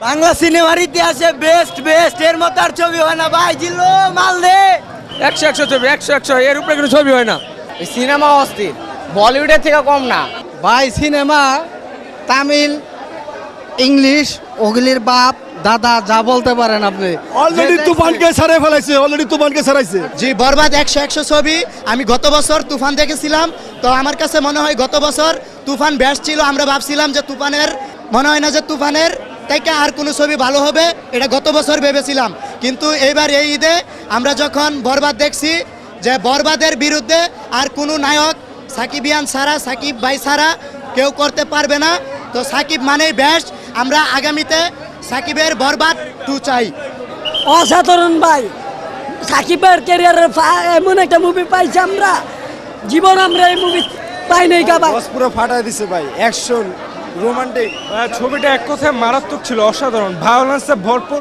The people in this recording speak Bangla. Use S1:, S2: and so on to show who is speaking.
S1: বাংলা সিনেমার ইতিহাসে বেস্ট বেস্ট এর মতো আর ছবি হয় না ভাই। জিল্লো মাল দে
S2: 100 ছবি 100 এর উপরে কোনো ছবি হয় না।
S3: এই সিনেমা অস্থির, বলিউডের থেকে কম না
S4: ভাই। সিনেমা তামিল, ইংলিশ, ওগুলির বাপ দাদা যা বলতে পারেন আপনি।
S5: অলরেডি তুফানকে ছাড়াই ফেলাইছে, অলরেডি তুফানকে ছাড়াইছে।
S6: জি, বরবাদ 100 ছবি। আমি গত বছর তুফান দেখেছিলাম, তো আমার কাছে মনে হয় গত বছর তুফান বেস্ট ছিল। আমরা ভাবছিলাম যে তুফানের মনে হয় না যে তুফানের থেকে আর কোনো ছবি ভালো হবে, এটা গত বছর ভেবেছিলাম। কিন্তু এইবার এই ঈদে আমরা যখন বরবাদ দেখছি, যে বরবাদের বিরুদ্ধে আর কোনো নায়ক সাকিবিয়ান ছাড়া, সাকিব ভাই ছাড়া কেউ করতে পারবে না। তো সাকিব মানেই বেস্ট। আমরা আগামীতে সাকিবের বরবাদ 2 চাই।
S7: অসাধারণ ভাই, সাকিবের ক্যারিয়ারের এমন একটা মুভি পাইছি আমরা, জীবন আমরা এই মুভি পাই নাই কা ভাই।
S5: পুরো ফাটাই দিছে ভাই, অ্যাকশন, রোমান্টিক।
S2: ছবিটা এক কথায় মারাত্মক ছিল, অসাধারণ, ভায়োলেন্সে ভরপুর।